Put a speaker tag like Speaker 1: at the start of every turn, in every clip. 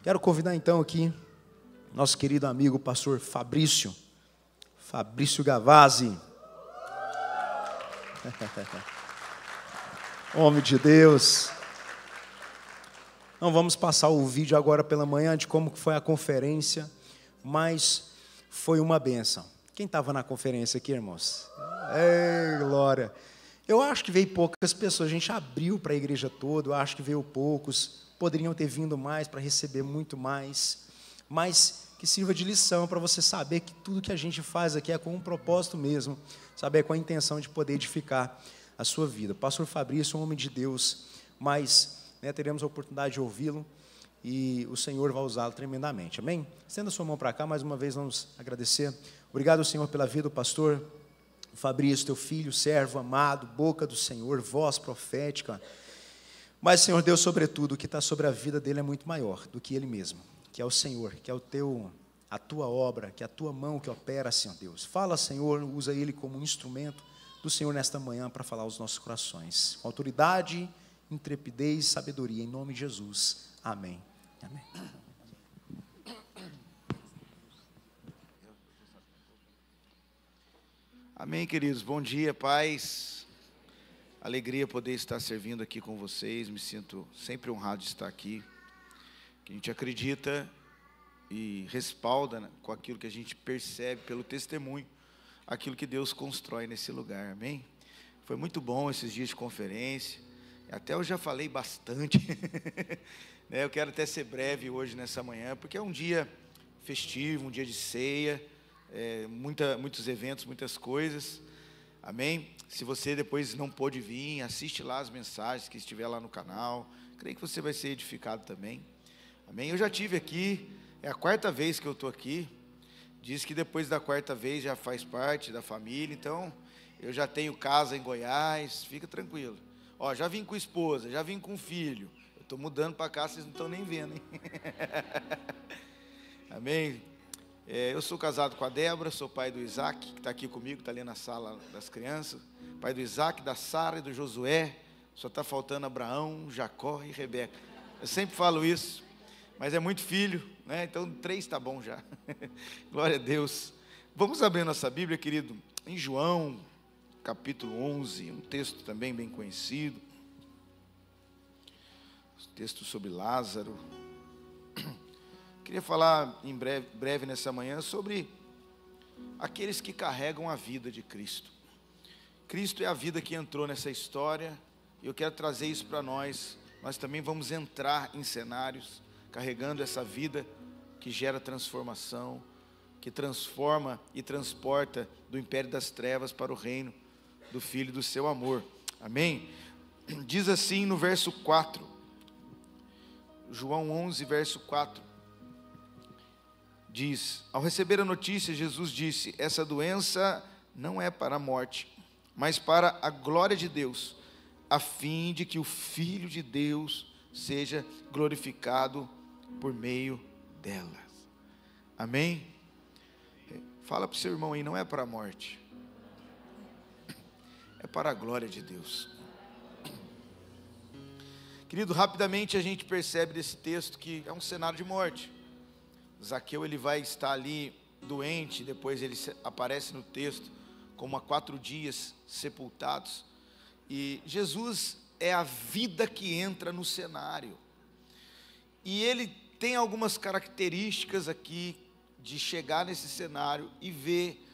Speaker 1: Quero convidar então aqui nosso querido amigo pastor Fabrício Gavazzi. Homem de Deus. Não vamos passar o vídeo agora pela manhã de como foi a conferência, mas foi uma bênção. Quem estava na conferência aqui, irmãos? Ei, glória! Eu acho que veio poucas pessoas, a gente abriu para a igreja toda, eu acho que veio poucos, poderiam ter vindo mais para receber muito mais, mas que sirva de lição para você saber que tudo que a gente faz aqui é com um propósito mesmo, saber com a intenção de poder edificar a sua vida. Pastor Fabrício é um homem de Deus, mas teremos a oportunidade de ouvi-lo e o Senhor vai usá-lo tremendamente, amém? Estenda sua mão para cá, mais uma vez vamos agradecer. Obrigado, Senhor, pela vida do pastor Fabrício, teu filho, servo amado, boca do Senhor, voz profética. Mas, Senhor Deus, sobretudo, o que está sobre a vida dele é muito maior do que ele mesmo, que é o Senhor, que é a tua obra, que é a tua mão que opera, Senhor Deus. Fala, Senhor, usa ele como um instrumento do Senhor nesta manhã para falar aos nossos corações. Com autoridade, intrepidez e sabedoria, em nome de Jesus. Amém. Amém.
Speaker 2: Amém, queridos. Bom dia, paz. Alegria poder estar servindo aqui com vocês. Me sinto sempre honrado de estar aqui. Que a gente acredita e respalda com aquilo que a gente percebe pelo testemunho, aquilo que Deus constrói nesse lugar. Amém? Foi muito bom esses dias de conferência. Até eu já falei bastante. Eu quero até ser breve hoje nessa manhã, porque é um dia festivo, um dia de ceia. Muitos eventos, muitas coisas, amém? Se você depois não pôde vir, assiste lá as mensagens que estiver lá no canal, creio que você vai ser edificado também, amém? Eu já tive aqui, é a quarta vez que eu estou aqui, diz que depois da quarta vez já faz parte da família, então eu já tenho casa em Goiás, fica tranquilo, já vim com esposa, já vim com filho, eu estou mudando para cá, vocês não estão nem vendo, hein? Amém? Eu sou casado com a Débora, sou pai do Isaac, que está aqui comigo, está ali na sala das crianças. Pai do Isaac, da Sara e do Josué. Só está faltando Abraão, Jacó e Rebeca. Eu sempre falo isso, mas é muito filho, né? Então 3 está bom já. Glória a Deus. Vamos abrir nossa Bíblia, querido, em João, capítulo 11, um texto também bem conhecido. Texto sobre Lázaro. Queria falar em breve nessa manhã sobre aqueles que carregam a vida de Cristo. Cristo é a vida que entrou nessa história, e eu quero trazer isso para nós. Nós também vamos entrar em cenários carregando essa vida que gera transformação, que transforma e transporta do império das trevas para o reino do Filho do seu amor. Amém? Diz assim no verso 4, João 11, verso 4. Diz, ao receber a notícia, Jesus disse, essa doença não é para a morte, mas para a glória de Deus, a fim de que o Filho de Deus seja glorificado por meio delas. Amém? Fala para o seu irmão aí, não é para a morte, é para a glória de Deus. Querido, rapidamente a gente percebe desse texto que é um cenário de morte. Zaqueu, ele vai estar ali doente, depois ele aparece no texto como há 4 dias sepultados, e Jesus é a vida que entra no cenário, e ele tem algumas características aqui, de chegar nesse cenário e ver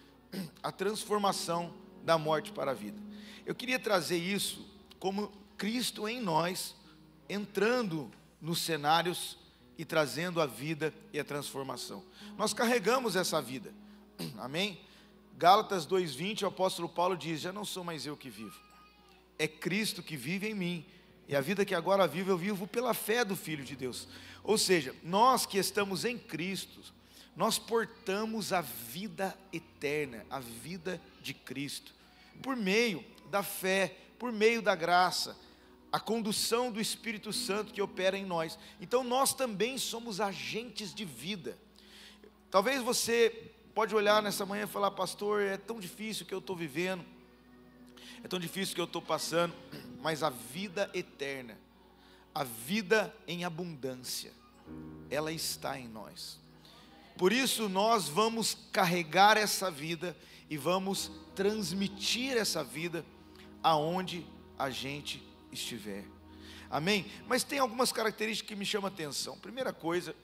Speaker 2: a transformação da morte para a vida. Eu queria trazer isso como Cristo em nós, entrando nos cenários e trazendo a vida e a transformação. Nós carregamos essa vida, amém? Gálatas 2:20, o apóstolo Paulo diz, já não sou mais eu que vivo, é Cristo que vive em mim, e a vida que agora vivo, eu vivo pela fé do Filho de Deus. Ou seja, nós que estamos em Cristo, nós portamos a vida eterna, a vida de Cristo, por meio da fé, por meio da graça, a condução do Espírito Santo que opera em nós. Então nós também somos agentes de vida. Talvez você pode olhar nessa manhã e falar, pastor, é tão difícil que eu estou vivendo, é tão difícil que eu estou passando, mas a vida eterna, a vida em abundância, ela está em nós. Por isso nós vamos carregar essa vida e vamos transmitir essa vida aonde a gente estiver. Amém? Mas tem algumas características que me chamam a atenção. Primeira coisa,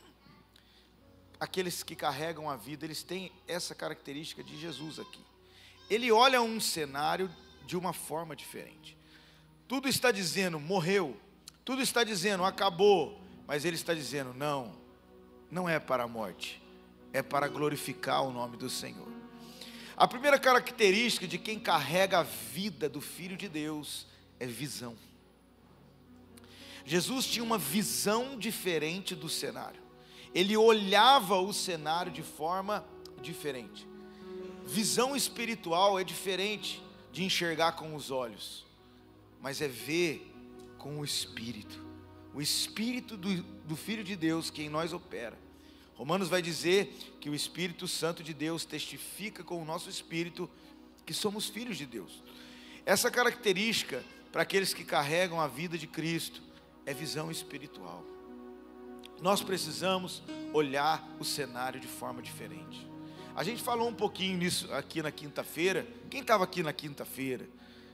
Speaker 2: aqueles que carregam a vida, eles têm essa característica de Jesus aqui. Ele olha um cenário de uma forma diferente. Tudo está dizendo morreu, tudo está dizendo acabou, mas ele está dizendo não é para a morte, é para glorificar o nome do Senhor. A primeira característica de quem carrega a vida do Filho de Deus é visão. Jesus tinha uma visão diferente do cenário. Ele olhava o cenário de forma diferente. Visão espiritual é diferente de enxergar com os olhos, mas é ver com o Espírito. O Espírito do Filho de Deus que em nós opera. Romanos vai dizer que o Espírito Santo de Deus testifica com o nosso espírito que somos filhos de Deus. Essa característica, para aqueles que carregam a vida de Cristo, é visão espiritual. Nós precisamos olhar o cenário de forma diferente. A gente falou um pouquinho nisso aqui na quinta-feira. Quem estava aqui na quinta-feira?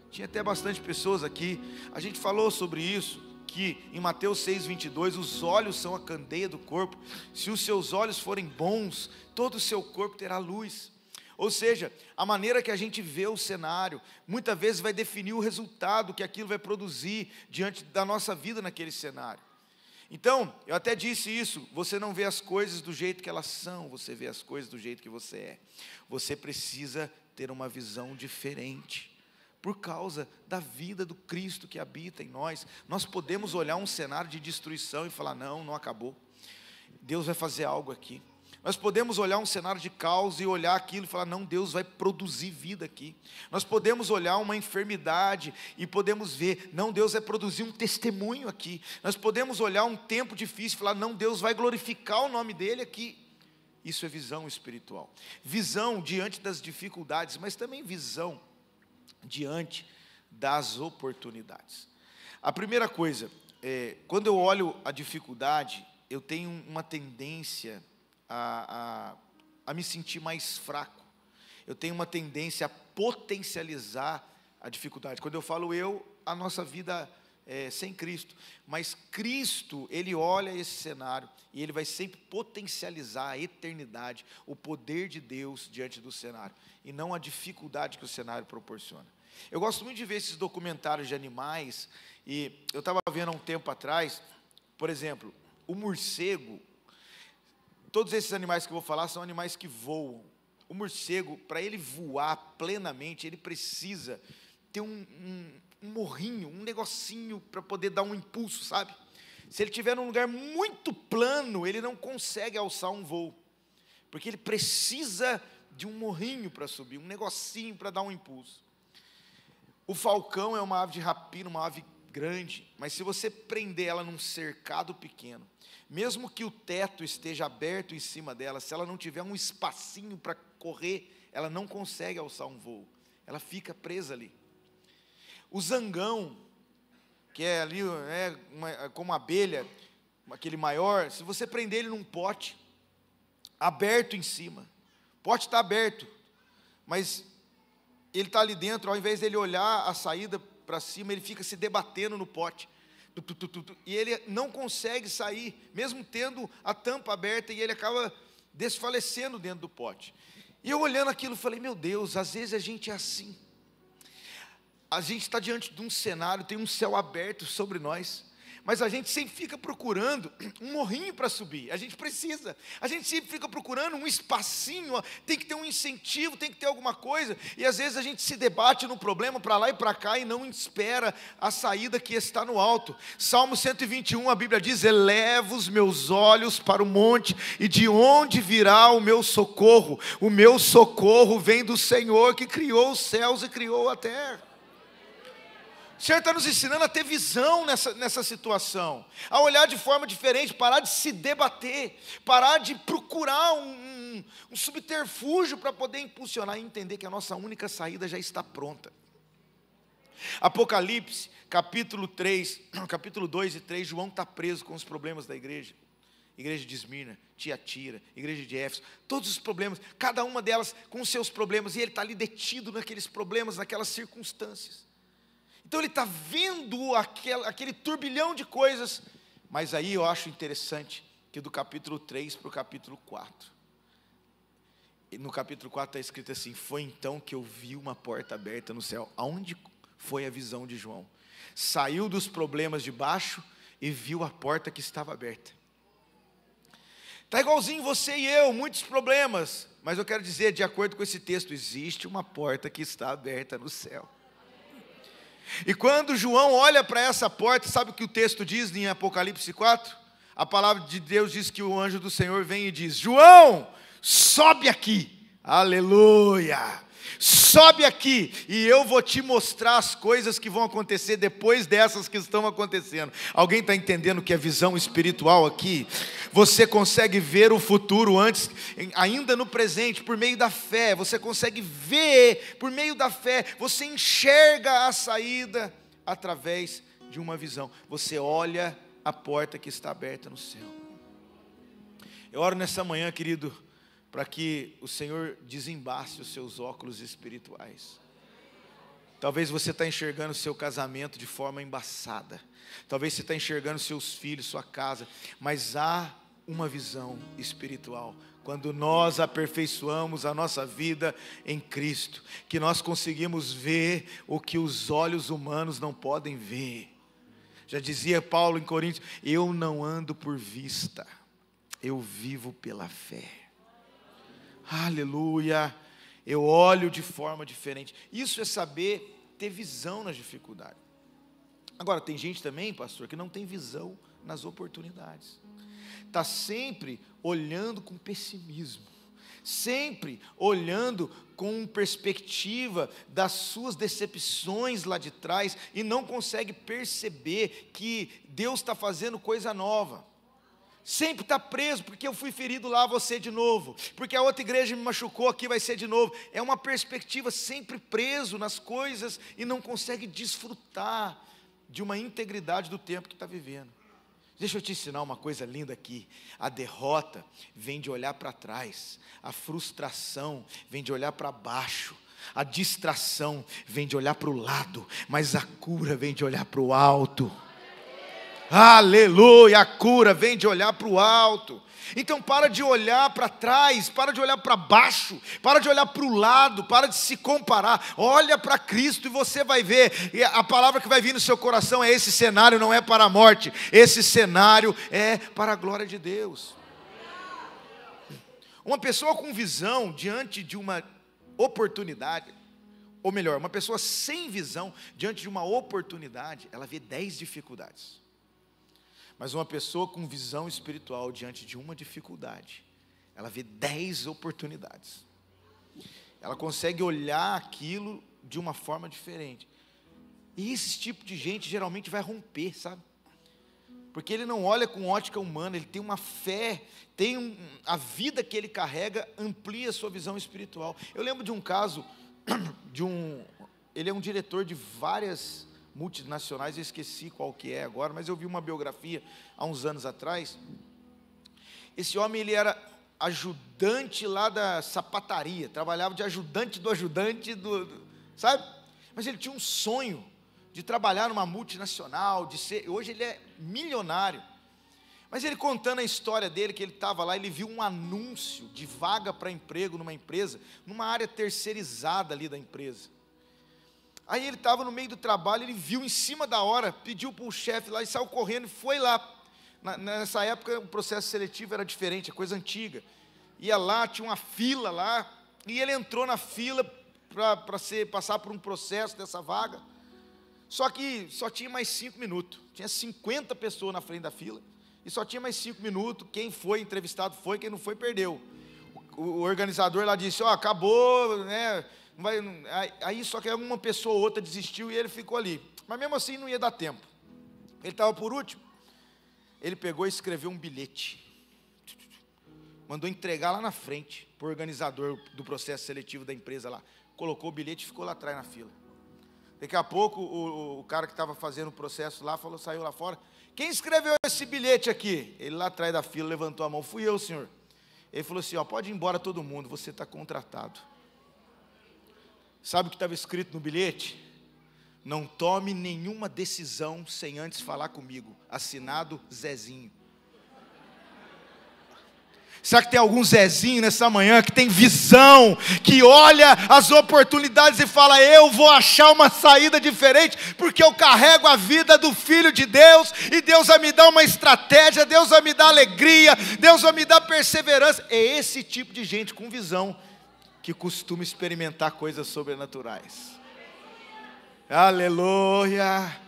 Speaker 2: Tinha até bastante pessoas aqui. A gente falou sobre isso, que em Mateus 6:22, os olhos são a candeia do corpo. Se os seus olhos forem bons, todo o seu corpo terá luz. Ou seja, a maneira que a gente vê o cenário, muitas vezes vai definir o resultado que aquilo vai produzir diante da nossa vida naquele cenário. Então, eu até disse isso, você não vê as coisas do jeito que elas são, você vê as coisas do jeito que você é. Você precisa ter uma visão diferente, por causa da vida do Cristo que habita em nós. Nós podemos olhar um cenário de destruição e falar, não acabou, Deus vai fazer algo aqui. Nós podemos olhar um cenário de caos e olhar aquilo e falar, não, Deus vai produzir vida aqui. Nós podemos olhar uma enfermidade e podemos ver, não, Deus vai produzir um testemunho aqui. Nós podemos olhar um tempo difícil e falar, não, Deus vai glorificar o nome dEle aqui. Isso é visão espiritual. Visão diante das dificuldades, mas também visão diante das oportunidades. A primeira coisa, quando eu olho a dificuldade, eu tenho uma tendência a me sentir mais fraco. Eu tenho uma tendência a potencializar a dificuldade. Quando eu falo a nossa vida é sem Cristo, mas Cristo, Ele olha esse cenário e Ele vai sempre potencializar a eternidade, o poder de Deus diante do cenário, e não a dificuldade que o cenário proporciona. Eu gosto muito de ver esses documentários de animais, e eu estava vendo há um tempo atrás, por exemplo, o morcego. Todos esses animais que eu vou falar são animais que voam. O morcego, para ele voar plenamente, ele precisa ter um morrinho, um negocinho para poder dar um impulso, sabe? Se ele estiver num lugar muito plano, ele não consegue alçar um voo, porque ele precisa de um morrinho para subir, um negocinho para dar um impulso. O falcão é uma ave de rapina, uma ave grande, mas se você prender ela num cercado pequeno, mesmo que o teto esteja aberto em cima dela, se ela não tiver um espacinho para correr, ela não consegue alçar um voo, ela fica presa ali. O zangão, que é ali, como uma abelha, aquele maior, se você prender ele num pote, aberto em cima, o pote está aberto, mas ele está ali dentro, ao invés dele olhar a saída para cima, ele fica se debatendo no pote, e ele não consegue sair, mesmo tendo a tampa aberta, e ele acaba desfalecendo dentro do pote. E eu olhando aquilo, falei, meu Deus, às vezes a gente é assim. A gente está diante de um cenário, tem um céu aberto sobre nós, mas a gente sempre fica procurando um morrinho para subir. A gente sempre fica procurando um espacinho, tem que ter um incentivo, tem que ter alguma coisa, e às vezes a gente se debate no problema para lá e para cá, e não espera a saída que está no alto. Salmo 121, a Bíblia diz, eleva os meus olhos para o monte, e de onde virá o meu socorro? O meu socorro vem do Senhor, que criou os céus e criou a terra. O Senhor está nos ensinando a ter visão nessa situação, a olhar de forma diferente, parar de se debater, parar de procurar um subterfúgio para poder impulsionar e entender que a nossa única saída já está pronta. Apocalipse, capítulo 2 e 3, João está preso com os problemas da igreja. igreja de Esmirna, Tiatira, igreja de Éfeso, todos os problemas, cada uma delas com os seus problemas, e ele está ali detido naqueles problemas, naquelas circunstâncias. Então ele está vendo aquele turbilhão de coisas, mas aí eu acho interessante que do capítulo 3 para o capítulo 4, no capítulo 4 está escrito assim: foi então que eu vi uma porta aberta no céu. Aonde foi a visão de João? Saiu dos problemas de baixo e viu a porta que estava aberta. Está igualzinho você e eu, muitos problemas, mas eu quero dizer, de acordo com esse texto, existe uma porta que está aberta no céu. E quando João olha para essa porta, sabe o que o texto diz em Apocalipse 4? A palavra de Deus diz que o anjo do Senhor vem e diz: João, sobe aqui, aleluia, sobe aqui, e eu vou te mostrar as coisas que vão acontecer depois dessas que estão acontecendo. Alguém está entendendo o que é visão espiritual aqui? Você consegue ver o futuro antes, ainda no presente, por meio da fé. Você consegue ver por meio da fé. Você enxerga a saída através de uma visão. Você olha a porta que está aberta no céu. Eu oro nessa manhã, querido, para que o Senhor desembace os seus óculos espirituais. Talvez você está enxergando o seu casamento de forma embaçada. Talvez você está enxergando seus filhos, sua casa. Mas há uma visão espiritual. Quando nós aperfeiçoamos a nossa vida em Cristo, que nós conseguimos ver o que os olhos humanos não podem ver. Já dizia Paulo em Coríntios: eu não ando por vista, eu vivo pela fé. Aleluia, eu olho de forma diferente. Isso é saber ter visão nas dificuldades. Agora, tem gente também, pastor, que não tem visão nas oportunidades. Está sempre olhando com pessimismo, sempre olhando com perspectiva das suas decepções lá de trás, e não consegue perceber que Deus está fazendo coisa nova. Sempre está preso, porque eu fui ferido lá, vou ser de novo, porque a outra igreja me machucou, aqui vai ser de novo. É uma perspectiva, sempre preso nas coisas, e não consegue desfrutar de uma integridade do tempo que está vivendo. Deixa eu te ensinar uma coisa linda aqui. A derrota vem de olhar para trás, a frustração vem de olhar para baixo, a distração vem de olhar para o lado, mas a cura vem de olhar para o alto. Aleluia, a cura vem de olhar para o alto. Então para de olhar para trás, para de olhar para baixo, para de olhar para o lado, para de se comparar. Olha para Cristo e você vai ver. E a palavra que vai vir no seu coração é: esse cenário não é para a morte, esse cenário é para a glória de Deus. Uma pessoa com visão diante de uma oportunidade, ou melhor, uma pessoa sem visão diante de uma oportunidade, ela vê 10 dificuldades. Mas uma pessoa com visão espiritual diante de uma dificuldade, ela vê 10 oportunidades. Ela consegue olhar aquilo de uma forma diferente. E esse tipo de gente geralmente vai romper, sabe? Porque ele não olha com ótica humana, ele tem uma fé, a vida que ele carrega amplia a sua visão espiritual. Eu lembro de um caso, ele é um diretor de várias multinacionais, eu esqueci qual que é agora, mas eu vi uma biografia há uns anos atrás. Esse homem, ele era ajudante lá da sapataria, trabalhava de ajudante do ajudante, sabe? Mas ele tinha um sonho de trabalhar numa multinacional, hoje ele é milionário. Mas ele contando a história dele, que ele estava lá, ele viu um anúncio de vaga para emprego numa empresa, numa área terceirizada ali da empresa. Aí ele estava no meio do trabalho, ele viu em cima da hora, pediu para o chefe lá e saiu correndo e foi lá. Nessa época o processo seletivo era diferente, é coisa antiga. Ia lá, tinha uma fila lá, e ele entrou na fila para passar por um processo dessa vaga. Só que só tinha mais 5 minutos, tinha 50 pessoas na frente da fila, e só tinha mais 5 minutos, quem foi entrevistado foi, quem não foi perdeu. O organizador lá disse: acabou, né? Aí só que uma pessoa ou outra desistiu e ele ficou ali. Mas mesmo assim não ia dar tempo. Ele estava por último. Ele pegou e escreveu um bilhete. Mandou entregar lá na frente para o organizador do processo seletivo da empresa lá. Colocou o bilhete e ficou lá atrás na fila. Daqui a pouco o cara que estava fazendo o processo lá saiu lá fora. quem escreveu esse bilhete aqui? Ele lá atrás da fila levantou a mão, fui eu, senhor. Ele falou assim, ó, pode ir embora todo mundo, você está contratado. Sabe o que estava escrito no bilhete? Não tome nenhuma decisão sem antes falar comigo. Assinado Zezinho. Será que tem algum Zezinho nessa manhã que tem visão, que olha as oportunidades e fala, eu vou achar uma saída diferente, porque eu carrego a vida do Filho de Deus, e Deus vai me dar uma estratégia, Deus vai me dar alegria, Deus vai me dar perseverança. É esse tipo de gente com visão que costuma experimentar coisas sobrenaturais. Aleluia.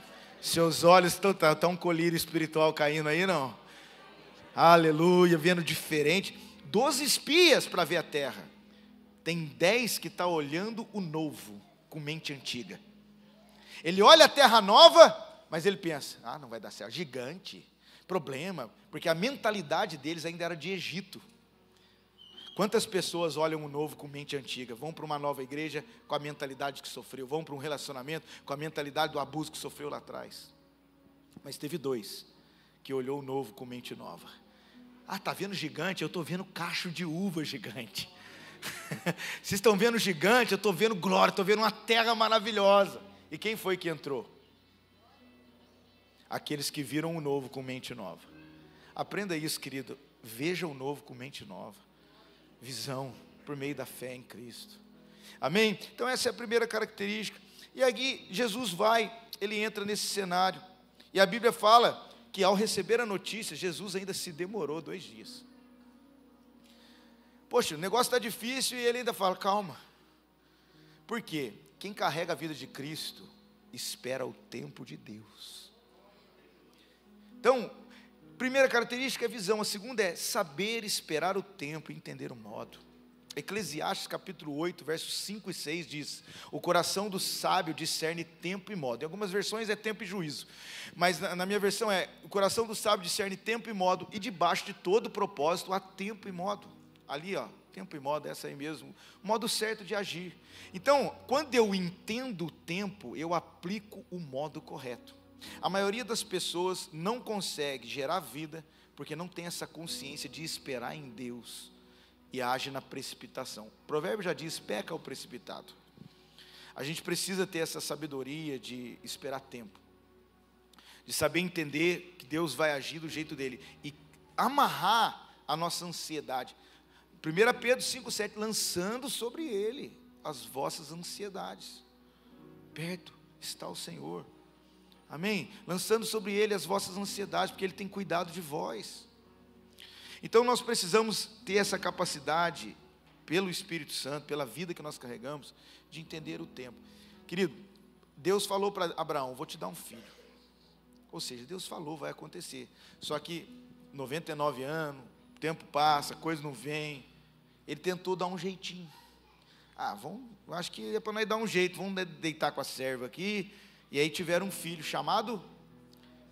Speaker 2: Seus olhos estão um colírio espiritual caindo aí, não? Aleluia, vendo diferente. 12 espias para ver a terra. Tem 10 que estão olhando o novo, com mente antiga. Ele olha a terra nova, mas ele pensa, não vai dar certo, gigante, problema, porque a mentalidade deles ainda era de Egito. Quantas pessoas olham o novo com mente antiga, vão para uma nova igreja com a mentalidade que sofreu, vão para um relacionamento com a mentalidade do abuso que sofreu lá atrás. Mas teve 2 que olhou o novo com mente nova. Está vendo gigante? Eu estou vendo cacho de uva gigante. Vocês estão vendo gigante? Eu estou vendo glória, estou vendo uma terra maravilhosa. E quem foi que entrou? Aqueles que viram o novo com mente nova. Aprenda isso, querido. Veja o novo com mente nova. Visão, por meio da fé em Cristo. Amém? Então essa é a primeira característica. E aqui Jesus ele entra nesse cenário. E a Bíblia fala que ao receber a notícia, Jesus ainda se demorou 2 dias. Poxa, o negócio está difícil e ele ainda fala, calma. Por quê? Quem carrega a vida de Cristo, espera o tempo de Deus. Então, primeira característica é visão, a segunda é saber esperar o tempo e entender o modo. Eclesiastes capítulo 8, versos 5 e 6 diz, o coração do sábio discerne tempo e modo. Em algumas versões é tempo e juízo, mas na minha versão o coração do sábio discerne tempo e modo, e debaixo de todo propósito há tempo e modo. Ali tempo e modo, essa aí mesmo, o modo certo de agir. Então, quando eu entendo o tempo, eu aplico o modo correto. A maioria das pessoas não consegue gerar vida, porque não tem essa consciência de esperar em Deus, e age na precipitação. O provérbio já diz, peca o precipitado. A gente precisa ter essa sabedoria de esperar tempo, de saber entender que Deus vai agir do jeito dele, e amarrar a nossa ansiedade. 1 Pedro 5,7, lançando sobre ele as vossas ansiedades. Perto está o Senhor. Amém? Lançando sobre ele as vossas ansiedades, porque ele tem cuidado de vós. Então nós precisamos ter essa capacidade, pelo Espírito Santo, pela vida que nós carregamos, de entender o tempo. Querido, Deus falou para Abraão, vou te dar um filho. Ou seja, Deus falou, vai acontecer. Só que 99 anos, o tempo passa, a coisa não vem. Ele tentou dar um jeitinho. Acho que é para nós dar um jeito, vamos deitar com a serva aqui. E aí tiveram um filho chamado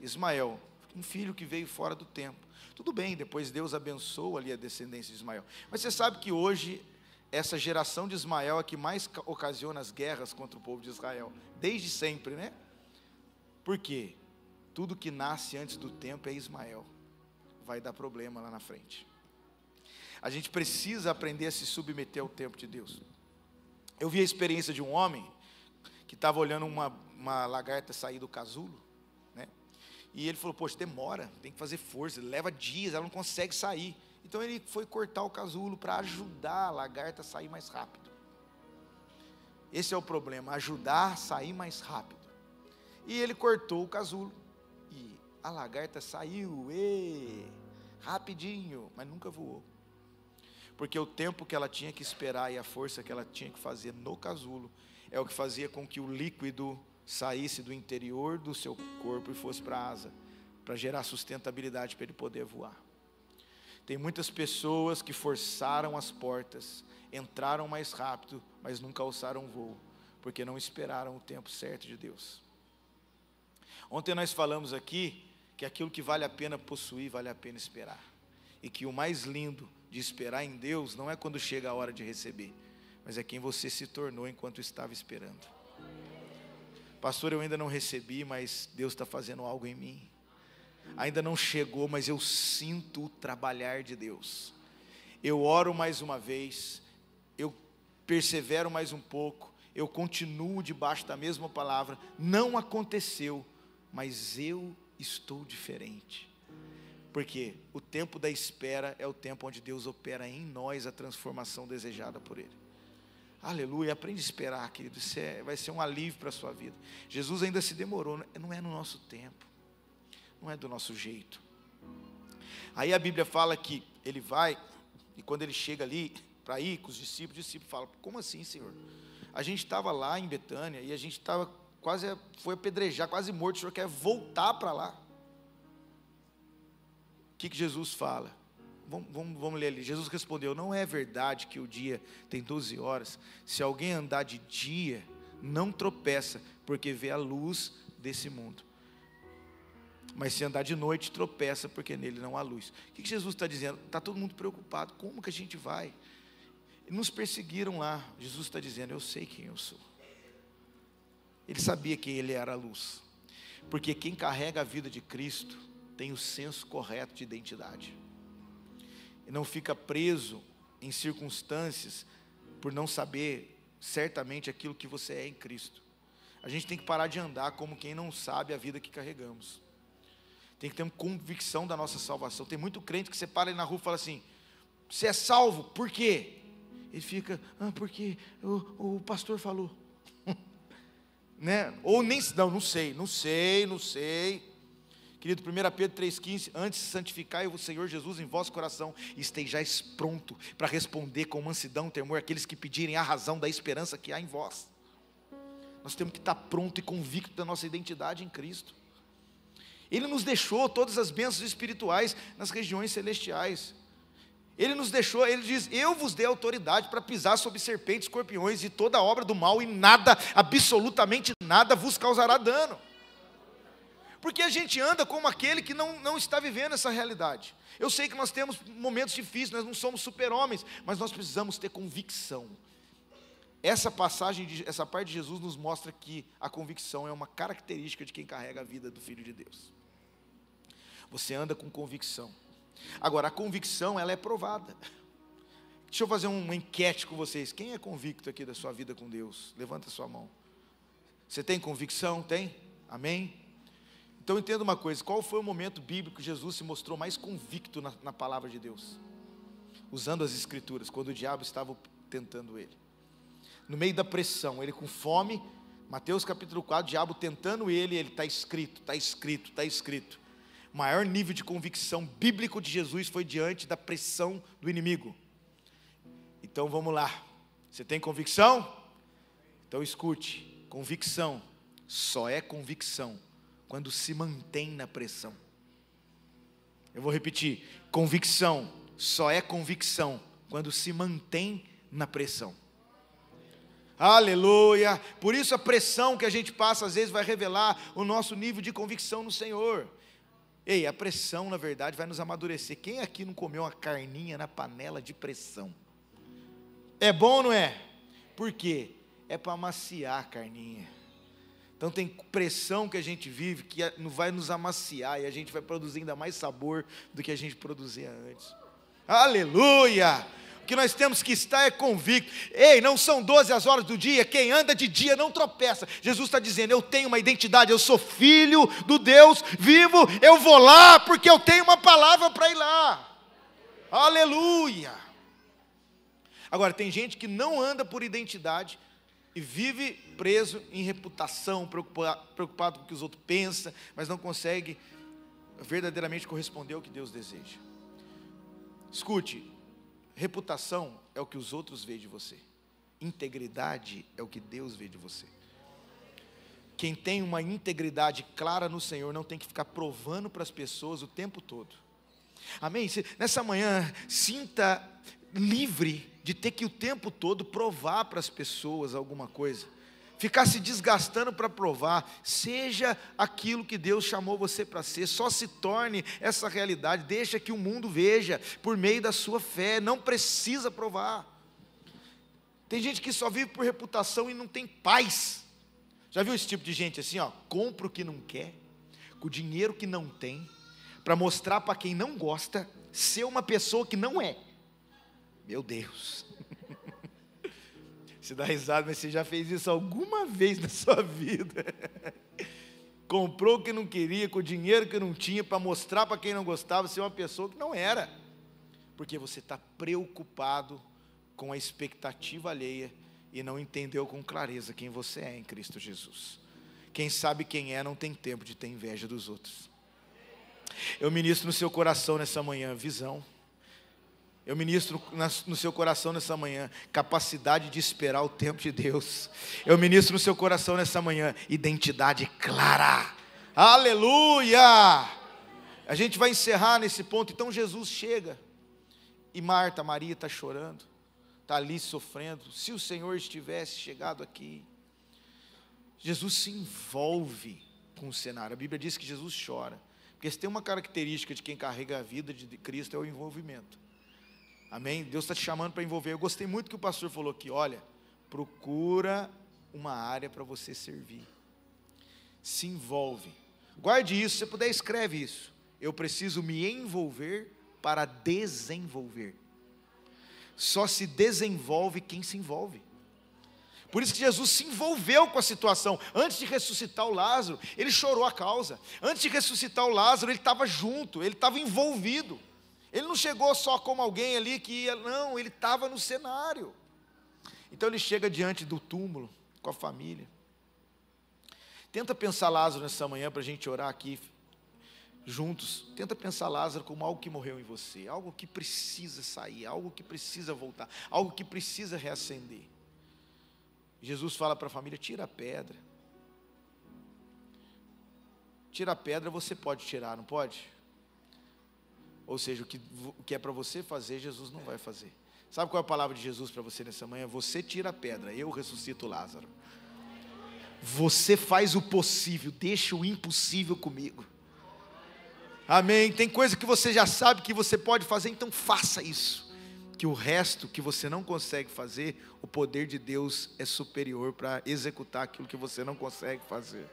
Speaker 2: Ismael, um filho que veio fora do tempo. Tudo bem, depois Deus abençoou ali a descendência de Ismael. Mas você sabe que hoje, essa geração de Ismael é a que mais ocasiona as guerras contra o povo de Israel. Desde sempre, né? Por quê? Tudo que nasce antes do tempo é Ismael. Vai dar problema lá na frente. A gente precisa aprender a se submeter ao tempo de Deus. Eu vi a experiência de um homem que estava olhando uma lagarta sair do casulo, né? E ele falou, poxa, demora, tem que fazer força, leva dias, ela não consegue sair. Então ele foi cortar o casulo para ajudar a lagarta a sair mais rápido. Esse é o problema, ajudar a sair mais rápido. E ele cortou o casulo, e a lagarta saiu, rapidinho, mas nunca voou. Porque o tempo que ela tinha que esperar e a força que ela tinha que fazer no casulo é o que fazia com que o líquido saísse do interior do seu corpo e fosse para a asa, para gerar sustentabilidade para ele poder voar. Tem muitas pessoas que forçaram as portas, entraram mais rápido, mas nunca alçaram voo, porque não esperaram o tempo certo de Deus. Ontem nós falamos aqui que aquilo que vale a pena possuir, vale a pena esperar. E que o mais lindo de esperar em Deus não é quando chega a hora de receber, mas é quem você se tornou enquanto estava esperando. Pastor, eu ainda não recebi, mas Deus está fazendo algo em mim. ainda não chegou, mas eu sinto o trabalhar de Deus. Eu oro mais uma vez, eu persevero mais um pouco, eu continuo debaixo da mesma palavra. Não aconteceu, mas eu estou diferente. Porque o tempo da espera é o tempo onde Deus opera em nós a transformação desejada por Ele. Aleluia, aprende a esperar, querido, isso vai ser um alívio para a sua vida. Jesus ainda se demorou, não é no nosso tempo, não é do nosso jeito. Aí a Bíblia fala que Ele vai, e quando Ele chega ali, para ir com os discípulos falam, como assim, Senhor? A gente estava lá em Betânia, e a gente estava foi apedrejar, quase morto, o Senhor quer voltar para lá. O que Jesus fala? Vamos ler ali. Jesus respondeu, não é verdade que o dia tem 12 horas? Se alguém andar de dia, não tropeça, porque vê a luz desse mundo. Mas se andar de noite, tropeça, porque nele não há luz. O que Jesus está dizendo? Está todo mundo preocupado, como que a gente vai? Nos perseguiram lá. Jesus está dizendo, eu sei quem eu sou. Ele sabia que Ele era a luz. Porque quem carrega a vida de Cristo tem o senso correto de identidade. E não fica preso em circunstâncias por não saber certamente aquilo que você é em Cristo. A gente tem que parar de andar como quem não sabe a vida que carregamos. Tem que ter uma convicção da nossa salvação. Tem muito crente que você para ali na rua e fala assim, você é salvo, por quê? Ele fica, porque o pastor falou. Né? Ou nem, não sei. Querido, 1 Pedro 3,15, antes santificai o Senhor Jesus em vosso coração, e estejais pronto para responder com mansidão e temor aqueles que pedirem a razão da esperança que há em vós. Nós temos que estar pronto e convicto da nossa identidade em Cristo. Ele nos deixou todas as bênçãos espirituais nas regiões celestiais. Ele nos deixou, Ele diz, eu vos dei autoridade para pisar sobre serpentes, escorpiões e toda obra do mal, e nada, absolutamente nada vos causará dano. Porque a gente anda como aquele que não está vivendo essa realidade. Eu sei que nós temos momentos difíceis, nós não somos super-homens, mas nós precisamos ter convicção. Essa passagem, essa parte de Jesus nos mostra que a convicção é uma característica de quem carrega a vida do Filho de Deus. Você anda com convicção. Agora, a convicção, ela é provada. Deixa eu fazer uma enquete com vocês. Quem é convicto aqui da sua vida com Deus? Levanta a sua mão. Você tem convicção? Tem? Amém? Então entenda uma coisa, qual foi o momento bíblico que Jesus se mostrou mais convicto na palavra de Deus? Usando as escrituras, quando o diabo estava tentando ele. No meio da pressão, ele com fome, Mateus capítulo 4, o diabo tentando ele está escrito. O maior nível de convicção bíblico de Jesus foi diante da pressão do inimigo. Então vamos lá, você tem convicção? Então escute, convicção só é convicção quando se mantém na pressão. Eu vou repetir, convicção só é convicção quando se mantém na pressão. Aleluia, por isso a pressão que a gente passa às vezes vai revelar o nosso nível de convicção no Senhor. Ei, a pressão na verdade vai nos amadurecer. Quem aqui não comeu uma carninha na panela de pressão? É bom ou não é? Por quê? É para amaciar a carninha. Então tem pressão que a gente vive que não vai nos amaciar e a gente vai produzir ainda mais sabor do que a gente produzia antes. Aleluia! O que nós temos que estar é convicto. Ei, não são 12 as horas do dia, quem anda de dia não tropeça. Jesus está dizendo, eu tenho uma identidade, eu sou filho do Deus vivo, eu vou lá porque eu tenho uma palavra para ir lá. Aleluia! Agora, tem gente que não anda por identidade e vive preso em reputação, preocupado com o que os outros pensam, mas não consegue verdadeiramente corresponder ao que Deus deseja. Escute, reputação é o que os outros veem de você. Integridade é o que Deus vê de você. Quem tem uma integridade clara no Senhor não tem que ficar provando para as pessoas o tempo todo. Amém? Nessa manhã, sinta livre de ter que o tempo todo provar para as pessoas alguma coisa. Ficar se desgastando para provar. Seja aquilo que Deus chamou você para ser. Só se torne essa realidade. Deixa que o mundo veja por meio da sua fé. Não precisa provar. Tem gente que só vive por reputação e não tem paz. Já viu esse tipo de gente assim, ó? Compra o que não quer, com o dinheiro que não tem, para mostrar para quem não gosta ser uma pessoa que não é. Meu Deus. Você dá risada, mas você já fez isso alguma vez na sua vida? Comprou o que não queria, com o dinheiro que não tinha, para mostrar para quem não gostava ser uma pessoa que não era. Porque você está preocupado com a expectativa alheia e não entendeu com clareza quem você é em Cristo Jesus. Quem sabe quem é não tem tempo de ter inveja dos outros. Eu ministro no seu coração nessa manhã visão. Eu ministro no seu coração nessa manhã capacidade de esperar o tempo de Deus. Eu ministro no seu coração nessa manhã identidade clara. Aleluia! A gente vai encerrar nesse ponto. Então Jesus chega e Maria está chorando, está ali sofrendo. Se o Senhor estivesse chegado aqui, Jesus se envolve com o cenário. A Bíblia diz que Jesus chora, porque se tem uma característica de quem carrega a vida de Cristo é o envolvimento. Amém? Deus está te chamando para envolver. Eu gostei muito que o pastor falou aqui, olha, procura uma área para você servir. Se envolve. Guarde isso, se você puder escreve isso. Eu preciso me envolver para desenvolver. Só se desenvolve quem se envolve. Por isso que Jesus se envolveu com a situação. Antes de ressuscitar o Lázaro, ele chorou a causa. Antes de ressuscitar o Lázaro, ele estava junto, ele estava envolvido. Ele não chegou só como alguém ali que ia, não, ele estava no cenário. Então ele chega diante do túmulo com a família. Tenta pensar Lázaro nessa manhã para a gente orar aqui juntos. Tenta pensar Lázaro como algo que morreu em você, algo que precisa sair, algo que precisa voltar, algo que precisa reacender. Jesus fala para a família, tira a pedra. Tira a pedra, você pode tirar, não pode? Ou seja, o que é para você fazer, Jesus não vai fazer. Sabe qual é a palavra de Jesus para você nessa manhã? Você tira a pedra, eu ressuscito Lázaro. Você faz o possível, deixa o impossível comigo. Amém? Tem coisa que você já sabe que você pode fazer, então faça isso. Que o resto que você não consegue fazer, o poder de Deus é superior para executar aquilo que você não consegue fazer.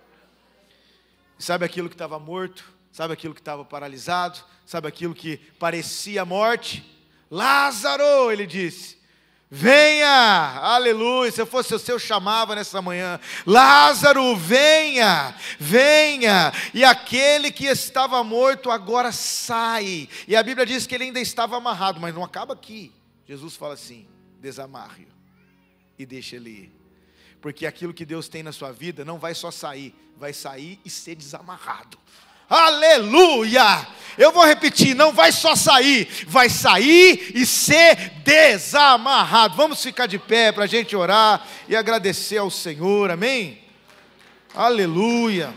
Speaker 2: Sabe aquilo que estava morto? Sabe aquilo que estava paralisado? Sabe aquilo que parecia morte? Lázaro, ele disse, venha, aleluia. Se eu fosse eu chamava nessa manhã, Lázaro, venha, venha. E aquele que estava morto agora sai. E a Bíblia diz que ele ainda estava amarrado, mas não acaba aqui. Jesus fala assim, desamarre-o e deixa ele ir. Porque aquilo que Deus tem na sua vida não vai só sair, vai sair e ser desamarrado. Aleluia! Eu vou repetir, não vai só sair, vai sair e ser desamarrado. Vamos ficar de pé para a gente orar e agradecer ao Senhor, amém? Aleluia!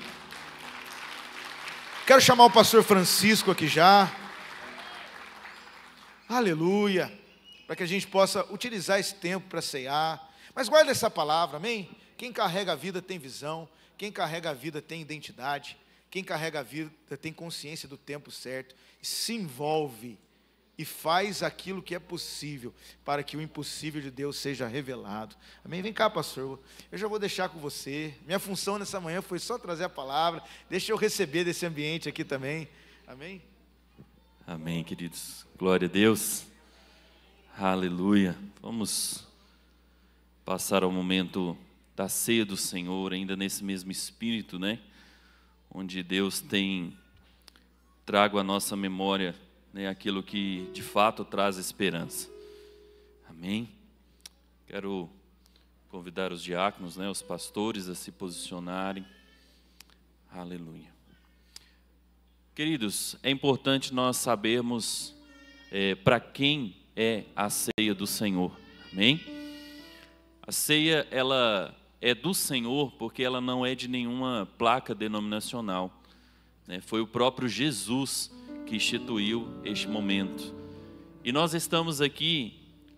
Speaker 2: Quero chamar o pastor Francisco aqui já. Aleluia! Para que a gente possa utilizar esse tempo para ceiar. Mas guarda essa palavra, amém? Quem carrega a vida tem visão, quem carrega a vida tem identidade. Quem carrega a vida tem consciência do tempo certo, se envolve e faz aquilo que é possível para que o impossível de Deus seja revelado. Amém? Vem cá, pastor, eu já vou deixar com você. Minha função nessa manhã foi só trazer a palavra, deixa eu receber desse ambiente aqui também. Amém?
Speaker 3: Amém, queridos. Glória a Deus. Aleluia. Vamos passar ao momento da ceia do Senhor, ainda nesse mesmo espírito, né? Onde Deus tem trago à nossa memória, né, aquilo que de fato traz esperança. Amém? Quero convidar os diáconos, né, os pastores a se posicionarem. Aleluia. Queridos, é importante nós sabermos para quem é a ceia do Senhor. Amém? A ceia, ela é do Senhor porque ela não é de nenhuma placa denominacional, né? Foi o próprio Jesus que instituiu este momento. E nós estamos aqui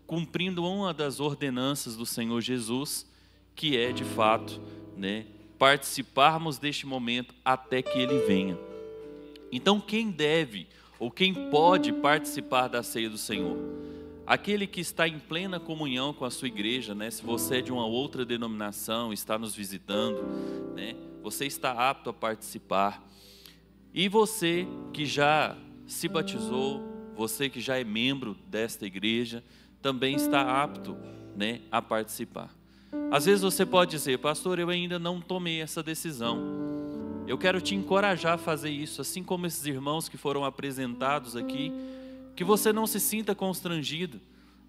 Speaker 3: cumprindo uma das ordenanças do Senhor Jesus, que é de fato, né, participarmos deste momento até que Ele venha. Então quem deve ou quem pode participar da ceia do Senhor? Aquele que está em plena comunhão com a sua igreja, né? Se você é de uma outra denominação, está nos visitando, né? Você está apto a participar. E você que já se batizou, você que já é membro desta igreja, também está apto, né, a participar. Às vezes você pode dizer: pastor, eu ainda não tomei essa decisão. Eu quero te encorajar a fazer isso, assim como esses irmãos que foram apresentados aqui, que você não se sinta constrangido,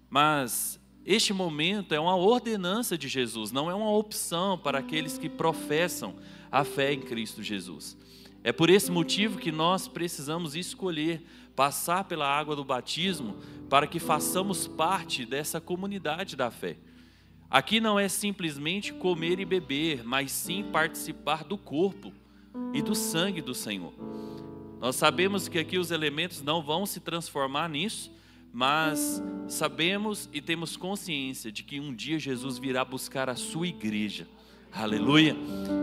Speaker 3: mas este momento é uma ordenança de Jesus, não é uma opção para aqueles que professam a fé em Cristo Jesus. É por esse motivo que nós precisamos escolher passar pela água do batismo para que façamos parte dessa comunidade da fé. Aqui não é simplesmente comer e beber, mas sim participar do corpo e do sangue do Senhor. Nós sabemos que aqui os elementos não vão se transformar nisso, mas sabemos e temos consciência de que um dia Jesus virá buscar a sua igreja. Aleluia!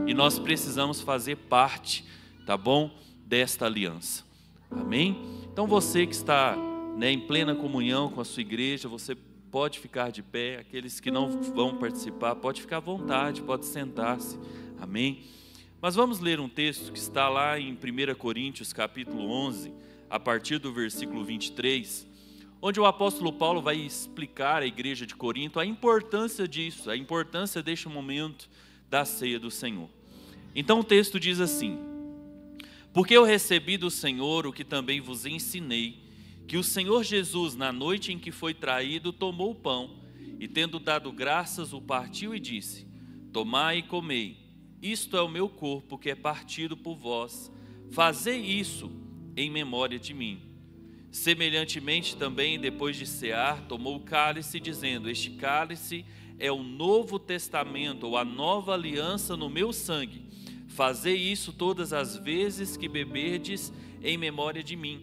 Speaker 3: E nós precisamos fazer parte, tá bom? Desta aliança. Amém? Então você que está, né, em plena comunhão com a sua igreja, você pode ficar de pé. Aqueles que não vão participar, pode ficar à vontade, pode sentar-se. Amém? Mas vamos ler um texto que está lá em 1 Coríntios capítulo 11, a partir do versículo 23, onde o apóstolo Paulo vai explicar à igreja de Corinto a importância disso, a importância deste momento da ceia do Senhor. Então o texto diz assim: porque eu recebi do Senhor o que também vos ensinei, que o Senhor Jesus, na noite em que foi traído, tomou o pão, e tendo dado graças, o partiu e disse: tomai e comei, isto é o meu corpo que é partido por vós, fazei isso em memória de mim. Semelhantemente também, depois de cear, tomou o cálice, dizendo: este cálice é o novo testamento, ou a nova aliança no meu sangue. Fazei isso todas as vezes que beberdes em memória de mim.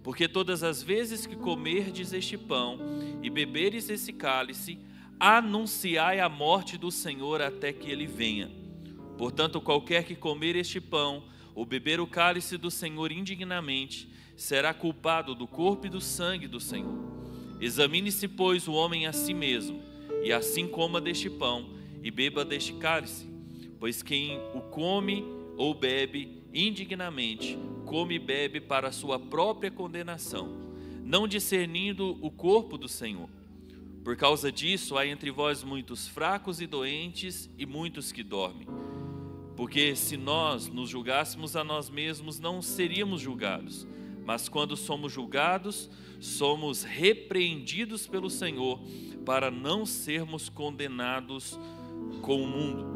Speaker 3: Porque todas as vezes que comerdes este pão e beberes esse cálice, anunciai a morte do Senhor até que ele venha. Portanto, qualquer que comer este pão ou beber o cálice do Senhor indignamente, será culpado do corpo e do sangue do Senhor. Examine-se, pois, o homem a si mesmo, e assim coma deste pão e beba deste cálice. Pois quem o come ou bebe indignamente, come e bebe para a sua própria condenação, não discernindo o corpo do Senhor. Por causa disso, há entre vós muitos fracos e doentes, e muitos que dormem. Porque se nós nos julgássemos a nós mesmos, não seríamos julgados. Mas quando somos julgados, somos repreendidos pelo Senhor, para não sermos condenados com o mundo.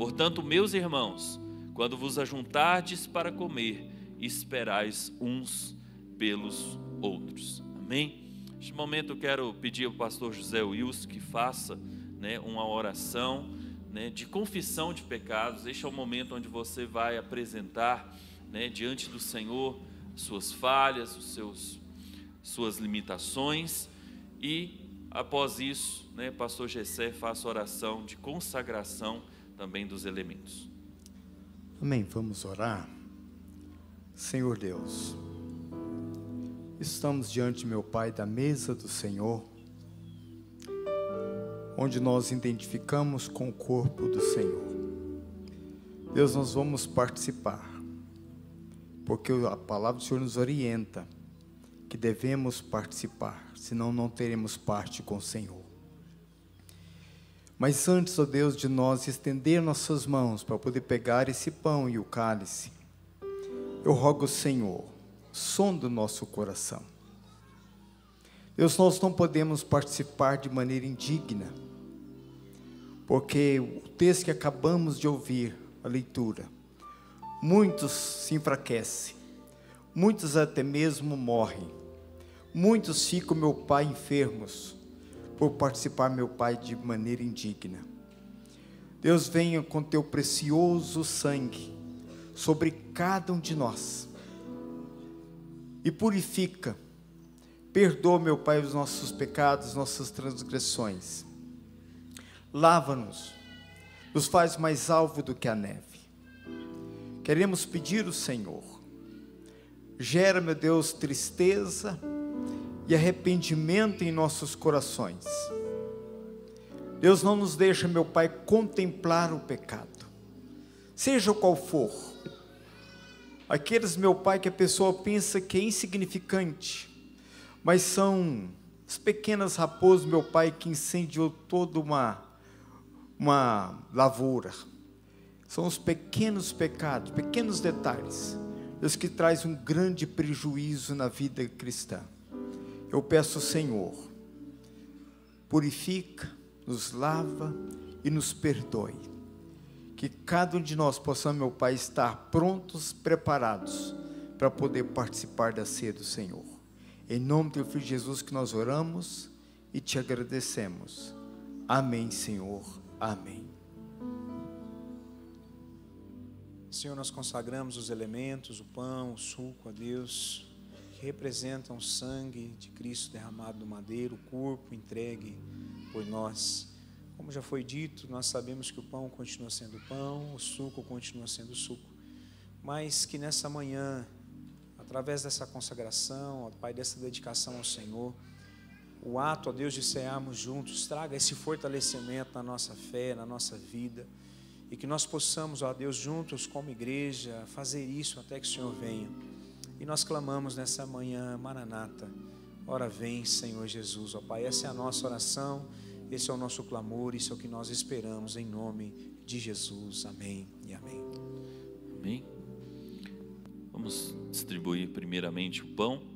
Speaker 3: Portanto, meus irmãos, quando vos ajuntardes para comer, esperais uns pelos outros. Amém? Neste momento eu quero pedir ao pastor José Wilson que faça, né, uma oração, né, de confissão de pecados. Este é o momento onde você vai apresentar, né, diante do Senhor suas falhas, suas limitações, e após isso, né, pastor Gessé faça oração de consagração também dos elementos.
Speaker 1: Amém, vamos orar. Senhor Deus, estamos diante, meu Pai, da mesa do Senhor, onde nós identificamos com o corpo do Senhor. Deus, nós vamos participar, porque a palavra do Senhor nos orienta que devemos participar, senão não teremos parte com o Senhor. Mas antes, ó Deus, de nós estender nossas mãos para poder pegar esse pão e o cálice, eu rogo ao Senhor, sonda o nosso coração. Deus, nós não podemos participar de maneira indigna, porque o texto que acabamos de ouvir, a leitura, muitos se enfraquecem, muitos até mesmo morrem, muitos ficam, meu Pai, enfermos, por participar, meu Pai, de maneira indigna. Deus, venha com teu precioso sangue sobre cada um de nós e purifica, perdoa, meu Pai, os nossos pecados, nossas transgressões, lava-nos, nos faz mais alvo do que a neve. Queremos pedir ao Senhor, gera, meu Deus, tristeza e arrependimento em nossos corações. Deus, não nos deixa, meu Pai, contemplar o pecado, seja qual for.
Speaker 4: Aqueles, meu Pai, que a pessoa pensa que é insignificante, mas são as pequenas raposas, meu Pai, que incendiou toda uma lavoura. São os pequenos pecados, pequenos detalhes, Deus, que traz um grande prejuízo na vida cristã. Eu peço, Senhor, purifica, nos lava e nos perdoe. Que cada um de nós possamos, meu Pai, estar prontos, preparados para poder participar da ceia do Senhor. Em nome do teu Filho Jesus que nós oramos e te agradecemos. Amém, Senhor. Amém.
Speaker 1: Senhor, nós consagramos os elementos, o pão, o suco a Deus, que representam o sangue de Cristo derramado no madeiro, o corpo entregue por nós. Como já foi dito, nós sabemos que o pão continua sendo pão, o suco continua sendo suco, mas que nessa manhã, através dessa consagração, ó Pai, dessa dedicação ao Senhor, o ato, ó Deus, de cearmos juntos, traga esse fortalecimento na nossa fé, na nossa vida, e que nós possamos, ó Deus, juntos como igreja, fazer isso até que o Senhor venha. E nós clamamos nessa manhã, Maranata, ora vem, Senhor Jesus, ó Pai, essa é a nossa oração, esse é o nosso clamor, isso é o que nós esperamos, em nome de Jesus, amém e amém.
Speaker 3: Amém. Vamos distribuir primeiramente o pão.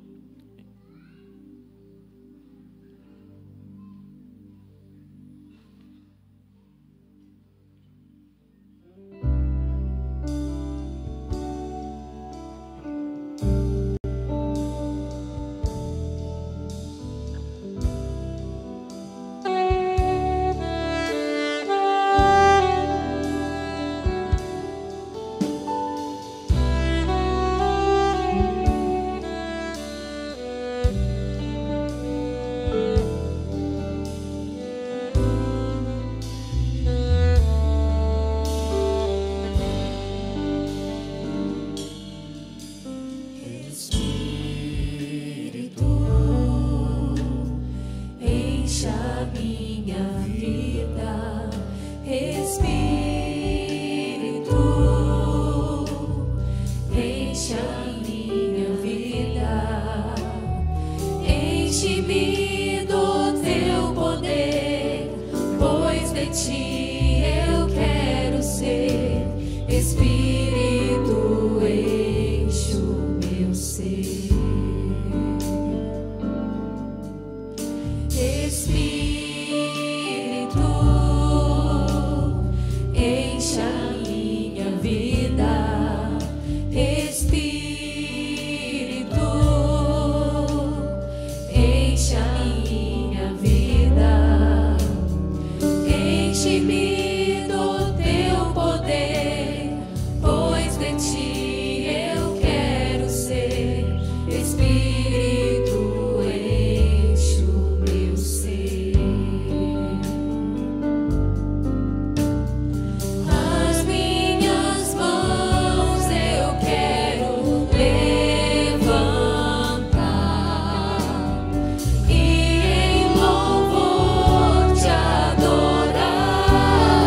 Speaker 5: Adorar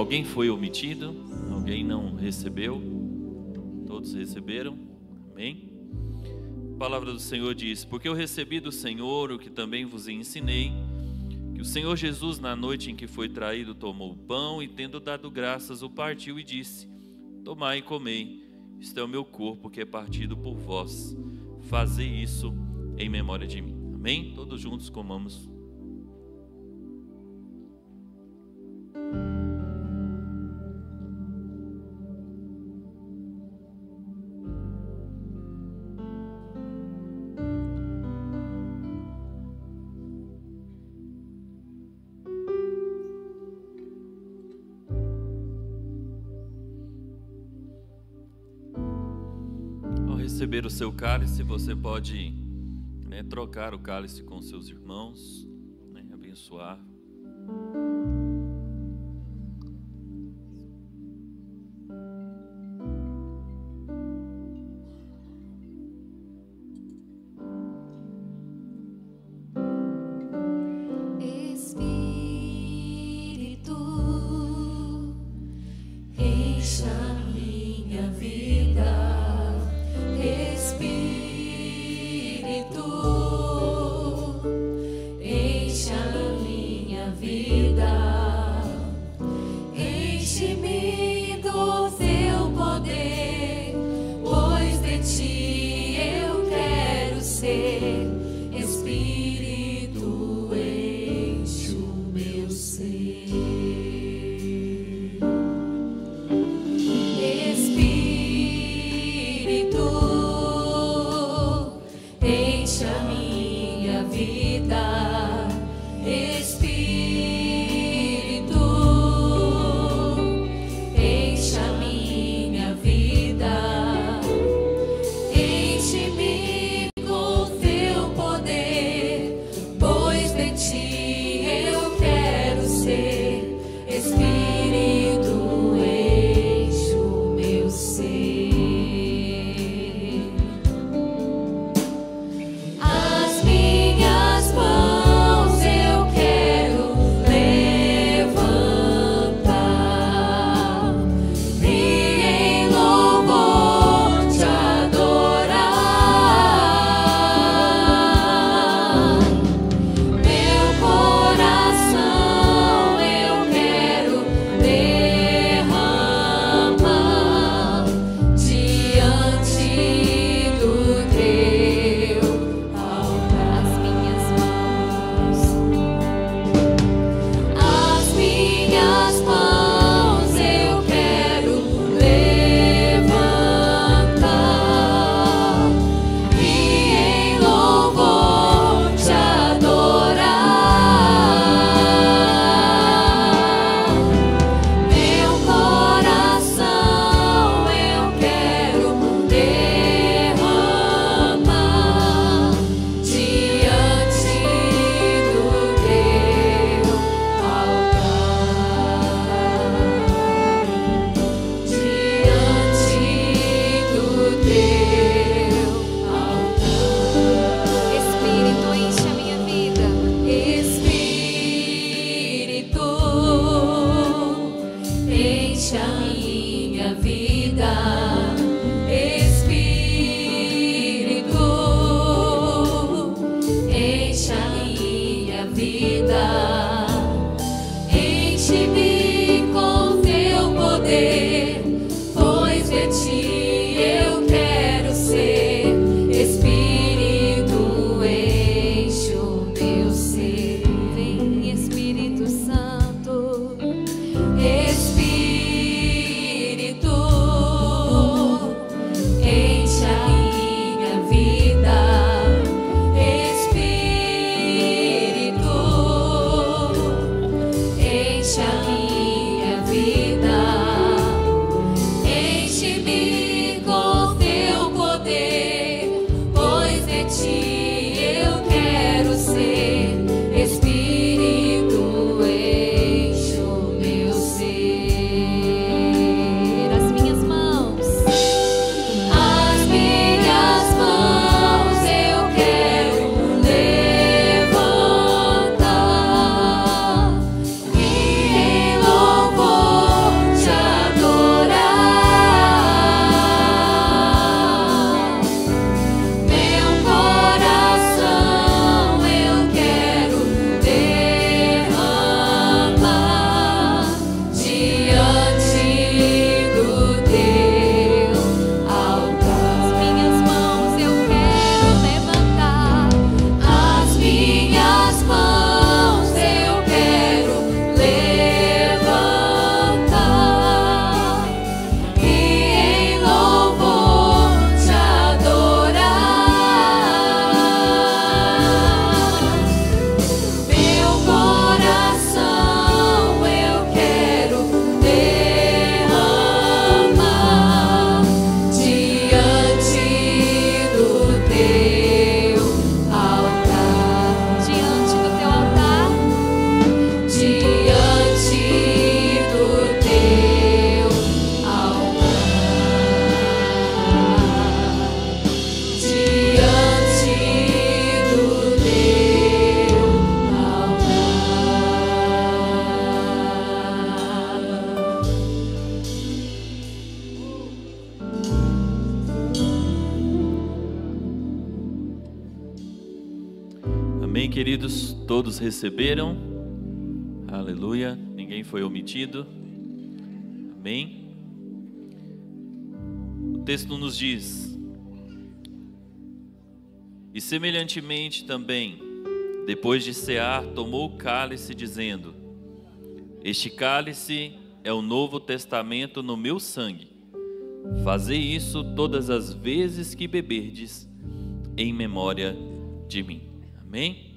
Speaker 3: Alguém foi omitido? Alguém não recebeu? Todos receberam? Amém? A palavra do Senhor diz: porque eu recebi do Senhor o que também vos ensinei, que o Senhor Jesus, na noite em que foi traído, tomou o pão e, tendo dado graças, o partiu e disse: tomai e comei, isto é o meu corpo que é partido por vós, fazei isso em memória de mim. Amém? Todos juntos comamos. Receber o seu cálice, você pode trocar o cálice com seus irmãos, abençoar.
Speaker 5: Espírito, encha minha vida. Espírito, encha minha
Speaker 3: queridos, todos receberam? Aleluia, ninguém foi omitido. Amém. O texto nos diz: e semelhantemente também, depois de cear, tomou o cálice, dizendo: este cálice é o novo testamento no meu sangue. Fazei isso todas as vezes que beberdes, em memória de mim. Amém?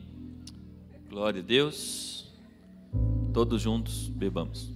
Speaker 3: Glória a Deus. Todos juntos bebamos.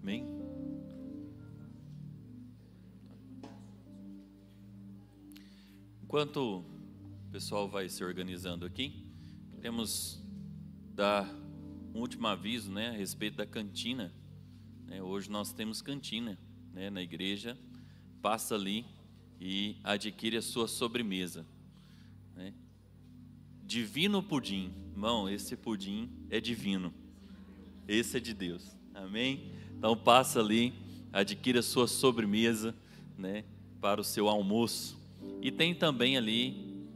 Speaker 3: Amém? Enquanto o pessoal vai se organizando aqui, queremos dar um último aviso, né, a respeito da cantina. Hoje nós temos cantina, né, na igreja. Passa ali e adquire a sua sobremesa, né? Divino pudim, irmão, esse pudim é divino, esse é de Deus, amém? Então passa ali, adquira a sua sobremesa, né, para o seu almoço. E tem também ali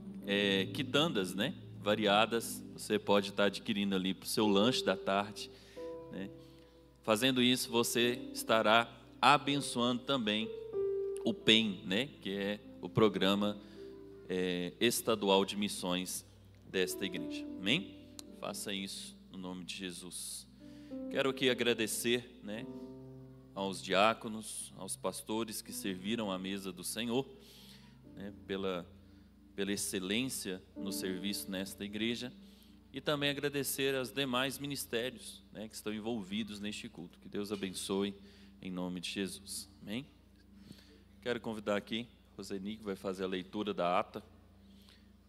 Speaker 3: quitandas, né, variadas. Você pode estar adquirindo ali para o seu lanche da tarde, né? Fazendo isso, você estará abençoando também o PEM, né, que é o programa estadual de missões desta igreja. Amém? Faça isso no nome de Jesus. Quero aqui agradecer, né, aos diáconos, aos pastores que serviram à mesa do Senhor, né, pela excelência no serviço nesta igreja, e também agradecer aos demais ministérios, né, que estão envolvidos neste culto. Que Deus abençoe em nome de Jesus. Amém? Quero convidar aqui Roseni, que vai fazer a leitura da ata,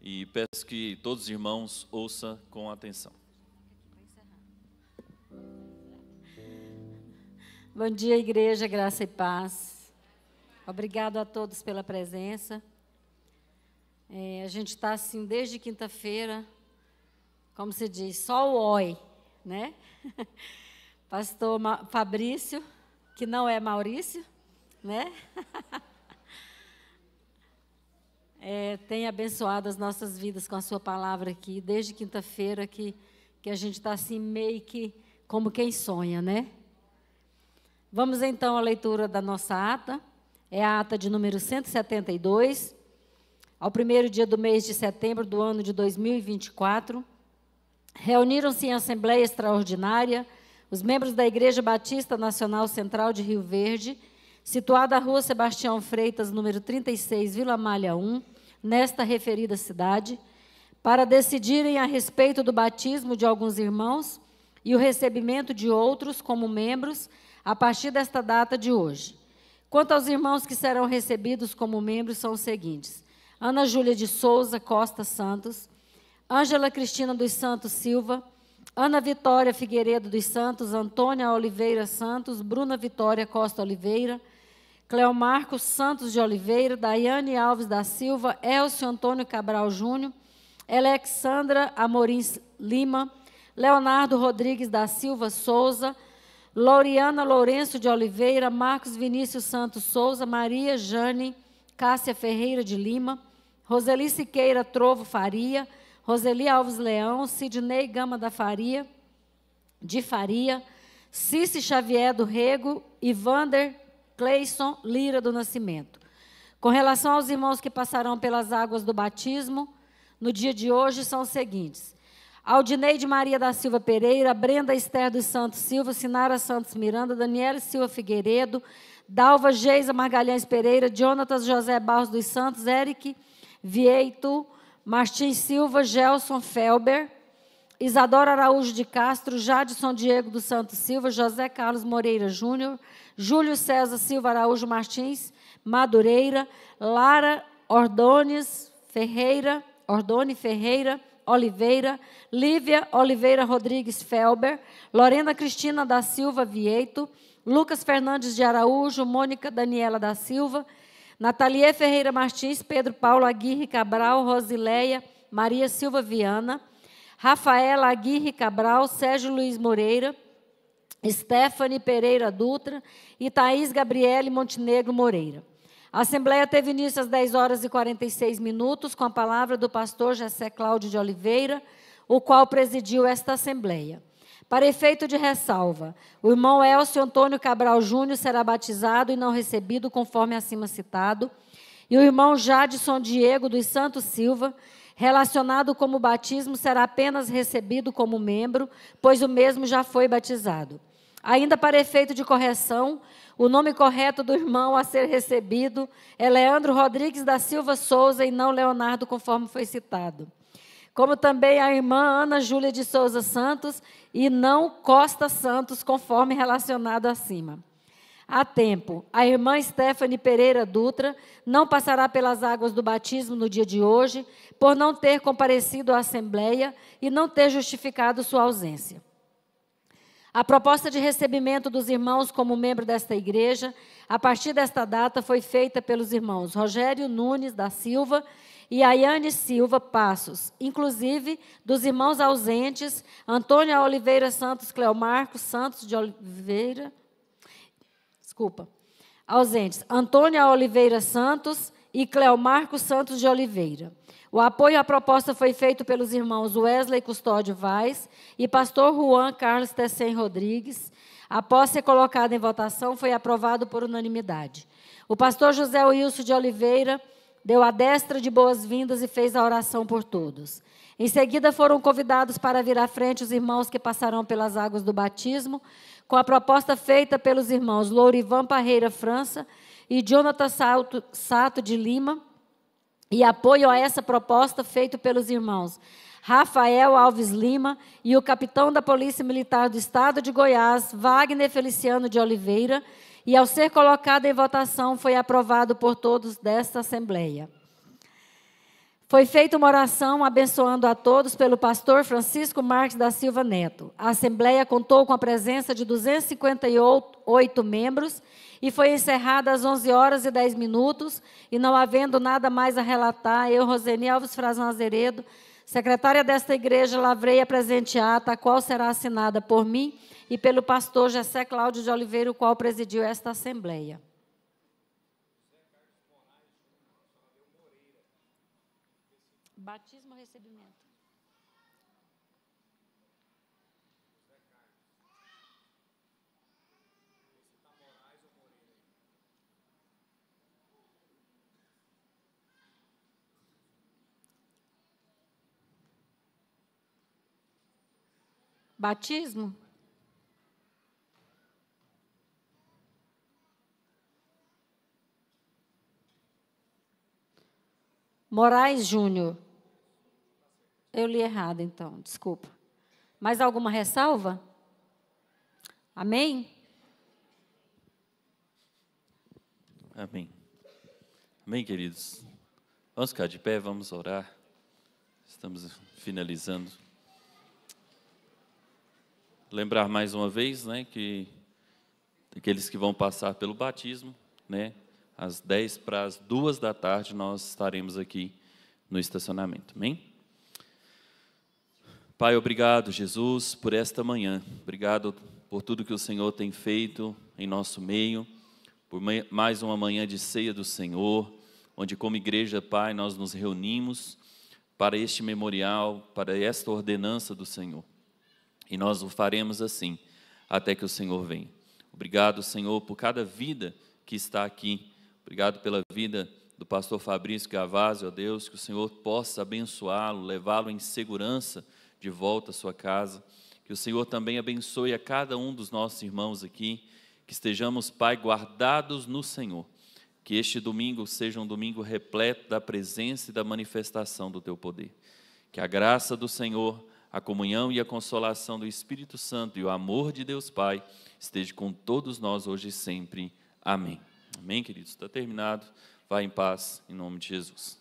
Speaker 3: e peço que todos os irmãos ouçam com atenção.
Speaker 6: Bom dia, igreja, graça e paz. Obrigado a todos pela presença. A gente está assim desde quinta-feira, como se diz, só o oi, né? Pastor Fabrício, que não é Maurício, né? Tem abençoado as nossas vidas com a sua palavra aqui, desde quinta-feira que a gente está assim meio que como quem sonha, né? Vamos então à leitura da nossa ata. É a ata de número 172, ao primeiro dia do mês de setembro do ano de 2024. Reuniram-se em assembleia extraordinária os membros da Igreja Batista Nacional Central de Rio Verde, situada à rua Sebastião Freitas, número 36, Vila Malha 1, nesta referida cidade, para decidirem a respeito do batismo de alguns irmãos e o recebimento de outros como membros a partir desta data de hoje. Quanto aos irmãos que serão recebidos como membros, são os seguintes: Ana Júlia de Souza Costa Santos, Ângela Cristina dos Santos Silva, Ana Vitória Figueiredo dos Santos, Antônia Oliveira Santos, Bruna Vitória Costa Oliveira, Cleomarcos Santos de Oliveira, Daiane Alves da Silva, Elcio Antônio Cabral Júnior, Alexandra Amorim Lima, Leonardo Rodrigues da Silva Souza, Loriana Lourenço de Oliveira, Marcos Vinícius Santos Souza, Maria Jane Cássia Ferreira de Lima, Roseli Siqueira Trovo Faria, Roseli Alves Leão, Sidney Gama da Faria, de Faria, Cici Xavier do Rego e Vander Cleison Lira do Nascimento. Com relação aos irmãos que passarão pelas águas do batismo, no dia de hoje são os seguintes: Aldineide Maria da Silva Pereira, Brenda Esther dos Santos Silva, Sinara Santos Miranda, Daniela Silva Figueiredo, Dalva Geisa Margalhães Pereira, Jonatas José Barros dos Santos, Eric Vieito, Martins Silva, Gelson Felber, Isadora Araújo de Castro, Jadson Diego dos Santos Silva, José Carlos Moreira Júnior, Júlio César Silva Araújo Martins Madureira, Lara Ordone Ferreira Oliveira, Lívia Oliveira Rodrigues Felber, Lorena Cristina da Silva Vieito, Lucas Fernandes de Araújo, Mônica Daniela da Silva, Natalie Ferreira Martins, Pedro Paulo Aguirre Cabral, Rosileia Maria Silva Viana, Rafaela Aguirre Cabral, Sérgio Luiz Moreira, Stephanie Pereira Dutra e Thaís Gabriele Montenegro Moreira. A Assembleia teve início às 10h46, com a palavra do pastor Jessé Cláudio de Oliveira, o qual presidiu esta Assembleia. Para efeito de ressalva, o irmão Elcio Antônio Cabral Júnior será batizado e não recebido, conforme acima citado, e o irmão Jadson Diego dos Santos Silva, relacionado como batismo, será apenas recebido como membro, pois o mesmo já foi batizado. Ainda para efeito de correção, o nome correto do irmão a ser recebido é Leandro Rodrigues da Silva Souza e não Leonardo, conforme foi citado. Como também a irmã Ana Júlia de Souza Santos e não Costa Santos, conforme relacionado acima. Há tempo, a irmã Stephanie Pereira Dutra não passará pelas águas do batismo no dia de hoje, por não ter comparecido à Assembleia e não ter justificado sua ausência. A proposta de recebimento dos irmãos como membro desta igreja, a partir desta data, foi feita pelos irmãos Rogério Nunes da Silva e Ayane Silva Passos, inclusive dos irmãos ausentes, Antônia Oliveira Santos Cleomarcos Santos de Oliveira, ausentes, Antônia Oliveira Santos e Cleomarcos Santos de Oliveira. O apoio à proposta foi feito pelos irmãos Wesley Custódio Vaz e pastor Juan Carlos Tessen Rodrigues. Após ser colocado em votação, foi aprovado por unanimidade. O pastor José Wilson de Oliveira deu a destra de boas-vindas e fez a oração por todos. Em seguida, foram convidados para vir à frente os irmãos que passarão pelas águas do batismo, com a proposta feita pelos irmãos Lourivan Parreira França e Jonathan Sato de Lima, e apoio a essa proposta feito pelos irmãos Rafael Alves Lima e o capitão da Polícia Militar do Estado de Goiás, Wagner Feliciano de Oliveira, e ao ser colocado em votação, foi aprovado por todos desta Assembleia. Foi feita uma oração abençoando a todos pelo pastor Francisco Marques da Silva Neto. A Assembleia contou com a presença de 258 membros e foi encerrada às 11h10, e não havendo nada mais a relatar, eu, Roseni Alves Frazão Azeredo, secretária desta igreja, lavrei a presente ata, a qual será assinada por mim e pelo pastor Jessé Cláudio de Oliveira, o qual presidiu esta Assembleia. Batismo ou recebimento? Batismo? Moraes Júnior. Eu li errado, então, desculpa. Mais alguma ressalva? Amém?
Speaker 3: Amém. Amém, queridos. Vamos ficar de pé, vamos orar. Estamos finalizando. Lembrar mais uma vez, né, que aqueles que vão passar pelo batismo, né, às 11h50 nós estaremos aqui no estacionamento. Amém? Pai, obrigado, Jesus, por esta manhã. Obrigado por tudo que o Senhor tem feito em nosso meio, por mais uma manhã de ceia do Senhor, onde como igreja, Pai, nós nos reunimos para este memorial, para esta ordenança do Senhor. E nós o faremos assim, até que o Senhor venha. Obrigado, Senhor, por cada vida que está aqui. Obrigado pela vida do pastor Fabrício Gavazzi, ó Deus, que o Senhor possa abençoá-lo, levá-lo em segurança de volta à sua casa. Que o Senhor também abençoe a cada um dos nossos irmãos aqui, que estejamos, Pai, guardados no Senhor. Que este domingo seja um domingo repleto da presença e da manifestação do Teu poder. Que a graça do Senhor, a comunhão e a consolação do Espírito Santo e o amor de Deus Pai esteja com todos nós hoje e sempre. Amém. Amém, queridos? Está terminado. Vá em paz, em nome de Jesus.